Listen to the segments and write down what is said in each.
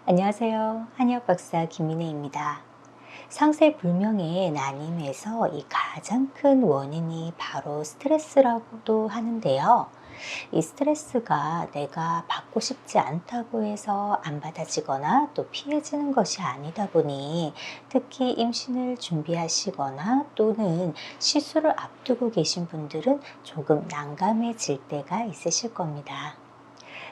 안녕하세요. 한의학 박사 김민혜입니다. 상세불명의 난임에서 이 가장 큰 원인이 바로 스트레스라고도 하는데요. 이 스트레스가 내가 받고 싶지 않다고 해서 안 받아지거나 또 피해지는 것이 아니다 보니 특히 임신을 준비하시거나 또는 시술을 앞두고 계신 분들은 조금 난감해질 때가 있으실 겁니다.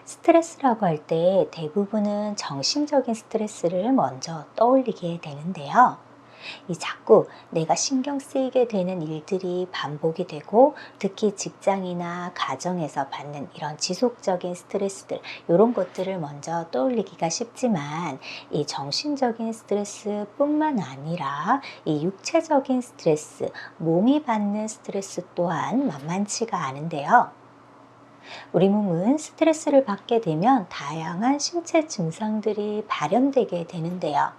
스트레스라고 할 때 대부분은 정신적인 스트레스를 먼저 떠올리게 되는데요. 이 자꾸 내가 신경 쓰이게 되는 일들이 반복이 되고 특히 직장이나 가정에서 받는 이런 지속적인 스트레스들 이런 것들을 먼저 떠올리기가 쉽지만 이 정신적인 스트레스뿐만 아니라 이 육체적인 스트레스, 몸이 받는 스트레스 또한 만만치가 않은데요. 우리 몸은 스트레스를 받게 되면 다양한 신체 증상들이 발현되게 되는데요.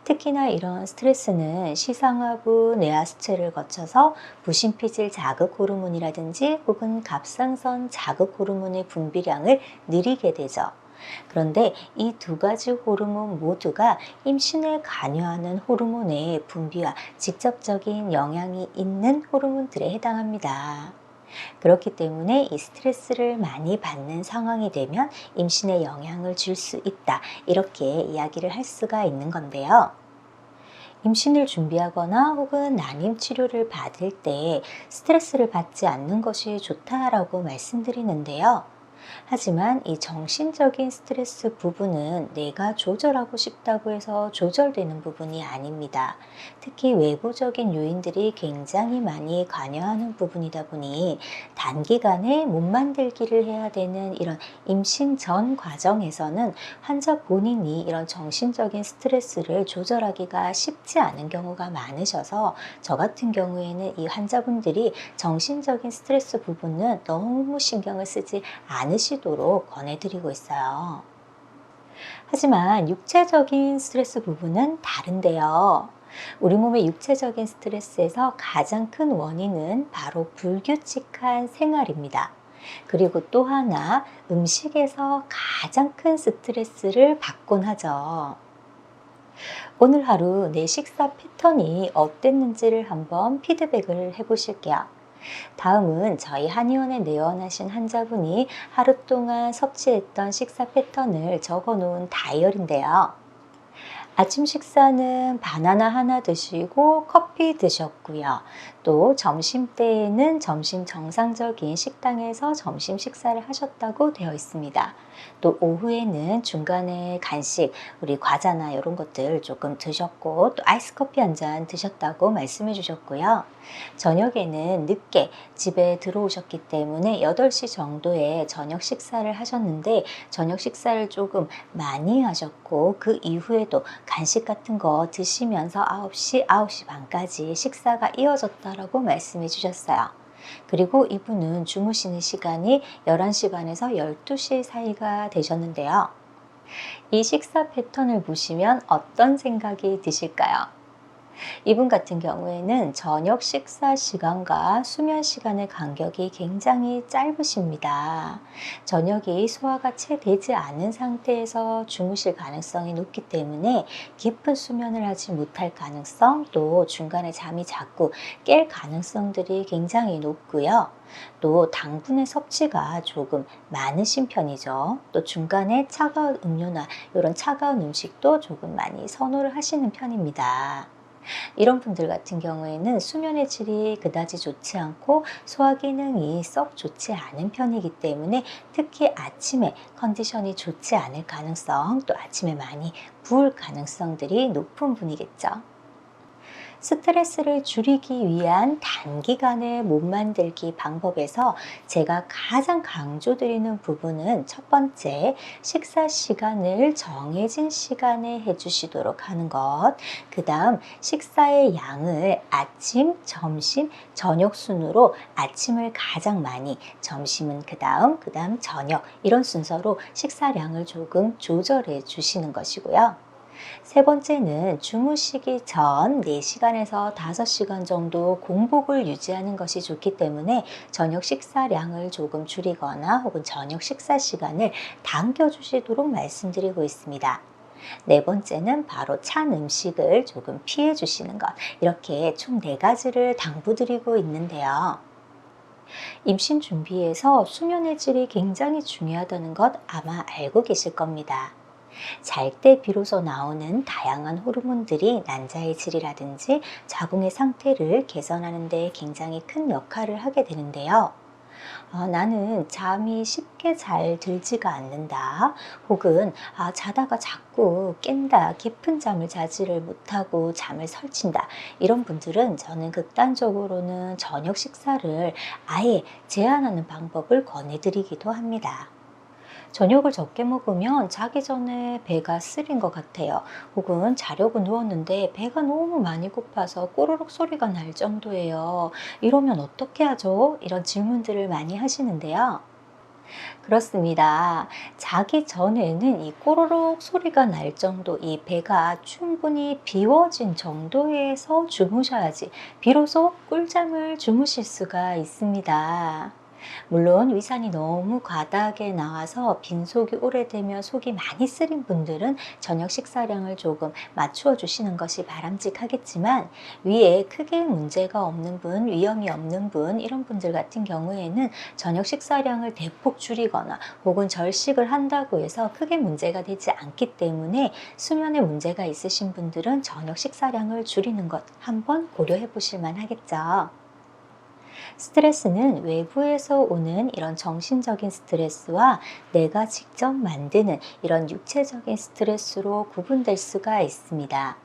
특히나 이런 스트레스는 시상하부 뇌하수체를 거쳐서 부신피질 자극 호르몬이라든지 혹은 갑상선 자극 호르몬의 분비량을 느리게 되죠. 그런데 이 두 가지 호르몬 모두가 임신에 관여하는 호르몬의 분비와 직접적인 영향이 있는 호르몬들에 해당합니다. 그렇기 때문에 이 스트레스를 많이 받는 상황이 되면 임신에 영향을 줄 수 있다. 이렇게 이야기를 할 수가 있는 건데요. 임신을 준비하거나 혹은 난임 치료를 받을 때 스트레스를 받지 않는 것이 좋다라고 말씀드리는데요. 하지만 이 정신적인 스트레스 부분은 내가 조절하고 싶다고 해서 조절되는 부분이 아닙니다. 특히 외부적인 요인들이 굉장히 많이 관여하는 부분이다 보니 단기간에 몸 만들기를 해야 되는 이런 임신 전 과정에서는 환자 본인이 이런 정신적인 스트레스를 조절하기가 쉽지 않은 경우가 많으셔서 저 같은 경우에는 이 환자분들이 정신적인 스트레스 부분은 너무 신경을 쓰지 않으시도록 권해드리고 있어요. 하지만 육체적인 스트레스 부분은 다른데요. 우리 몸의 육체적인 스트레스에서 가장 큰 원인은 바로 불규칙한 생활입니다. 그리고 또 하나 음식에서 가장 큰 스트레스를 받곤 하죠. 오늘 하루 내 식사 패턴이 어땠는지를 한번 피드백을 해보실게요. 다음은 저희 한의원에 내원하신 환자분이 하루 동안 섭취했던 식사 패턴을 적어 놓은 다이어리인데요. 아침 식사는 바나나 하나 드시고 커피 드셨고요. 또 점심때에는 점심 정상적인 식당에서 점심 식사를 하셨다고 되어 있습니다. 또 오후에는 중간에 간식, 우리 과자나 이런 것들 조금 드셨고 또 아이스 커피 한 잔 드셨다고 말씀해 주셨고요. 저녁에는 늦게 집에 들어오셨기 때문에 8시 정도에 저녁 식사를 하셨는데 저녁 식사를 조금 많이 하셨고 그 이후에도 간식 같은 거 드시면서 9시, 9시 반까지 식사가 이어졌다라고 말씀해 주셨어요. 그리고 이분은 주무시는 시간이 11시 반에서 12시 사이가 되셨는데요. 이 식사 패턴을 보시면 어떤 생각이 드실까요? 이분 같은 경우에는 저녁 식사 시간과 수면 시간의 간격이 굉장히 짧으십니다. 저녁이 소화가 채 되지 않은 상태에서 주무실 가능성이 높기 때문에 깊은 수면을 하지 못할 가능성, 또 중간에 잠이 자꾸 깰 가능성들이 굉장히 높고요. 또 당분의 섭취가 조금 많으신 편이죠. 또 중간에 차가운 음료나 이런 차가운 음식도 조금 많이 선호를 하시는 편입니다. 이런 분들 같은 경우에는 수면의 질이 그다지 좋지 않고 소화 기능이 썩 좋지 않은 편이기 때문에 특히 아침에 컨디션이 좋지 않을 가능성, 또 아침에 많이 부을 가능성들이 높은 분이겠죠. 스트레스를 줄이기 위한 단기간의 몸 만들기 방법에서 제가 가장 강조드리는 부분은 첫 번째, 식사 시간을 정해진 시간에 해주시도록 하는 것. 그 다음, 식사의 양을 아침, 점심, 저녁 순으로 아침을 가장 많이, 점심은 그 다음 저녁 이런 순서로 식사량을 조금 조절해 주시는 것이고요. 세 번째는 주무시기 전 4시간에서 5시간 정도 공복을 유지하는 것이 좋기 때문에 저녁 식사량을 조금 줄이거나 혹은 저녁 식사 시간을 당겨 주시도록 말씀드리고 있습니다. 네 번째는 바로 찬 음식을 조금 피해 주시는 것. 이렇게 총 네 가지를 당부드리고 있는데요. 임신 준비에서 수면의 질이 굉장히 중요하다는 것 아마 알고 계실 겁니다. 잘 때 비로소 나오는 다양한 호르몬들이 난자의 질이라든지 자궁의 상태를 개선하는 데 굉장히 큰 역할을 하게 되는데요. 나는 잠이 쉽게 잘 들지가 않는다. 혹은 자다가 자꾸 깬다. 깊은 잠을 자지를 못하고 잠을 설친다. 이런 분들은 저는 극단적으로는 저녁 식사를 아예 제한하는 방법을 권해드리기도 합니다. 저녁을 적게 먹으면 자기 전에 배가 쓰린 것 같아요. 혹은 자려고 누웠는데 배가 너무 많이 고파서 꼬르륵 소리가 날 정도예요. 이러면 어떻게 하죠? 이런 질문들을 많이 하시는데요. 그렇습니다. 자기 전에는 이 꼬르륵 소리가 날 정도, 이 배가 충분히 비워진 정도에서 주무셔야지 비로소 꿀잠을 주무실 수가 있습니다. 물론 위산이 너무 과다하게 나와서 빈속이 오래되면 속이 많이 쓰린 분들은 저녁 식사량을 조금 맞추어 주시는 것이 바람직하겠지만, 위에 크게 문제가 없는 분, 위험이 없는 분, 이런 분들 같은 경우에는 저녁 식사량을 대폭 줄이거나 혹은 절식을 한다고 해서 크게 문제가 되지 않기 때문에, 수면에 문제가 있으신 분들은 저녁 식사량을 줄이는 것 한번 고려해 보실 만하겠죠. 스트레스는 외부에서 오는 이런 정신적인 스트레스와 내가 직접 만드는 이런 육체적인 스트레스로 구분될 수가 있습니다.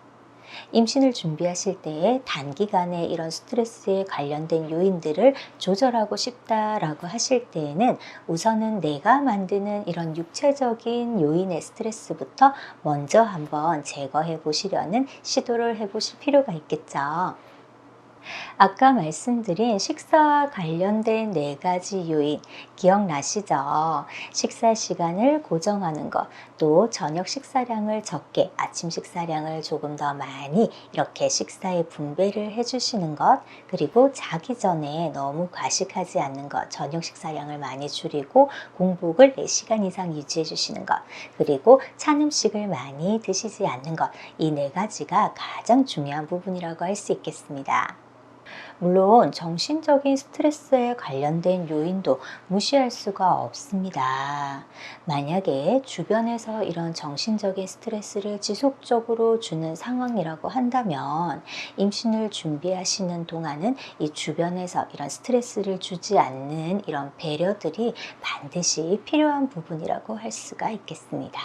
임신을 준비하실 때에 단기간에 이런 스트레스에 관련된 요인들을 조절하고 싶다라고 하실 때에는, 우선은 내가 만드는 이런 육체적인 요인의 스트레스부터 먼저 한번 제거해 보시려는 시도를 해 보실 필요가 있겠죠. 아까 말씀드린 식사와 관련된 네 가지 요인 기억나시죠? 식사 시간을 고정하는 것, 또 저녁 식사량을 적게, 아침 식사량을 조금 더 많이 이렇게 식사에 분배를 해주시는 것, 그리고 자기 전에 너무 과식하지 않는 것, 저녁 식사량을 많이 줄이고 공복을 4시간 이상 유지해 주시는 것, 그리고 찬 음식을 많이 드시지 않는 것, 이 네 가지가 가장 중요한 부분이라고 할 수 있겠습니다. 물론 정신적인 스트레스에 관련된 요인도 무시할 수가 없습니다. 만약에 주변에서 이런 정신적인 스트레스를 지속적으로 주는 상황이라고 한다면, 임신을 준비하시는 동안은 이 주변에서 이런 스트레스를 주지 않는 이런 배려들이 반드시 필요한 부분이라고 할 수가 있겠습니다.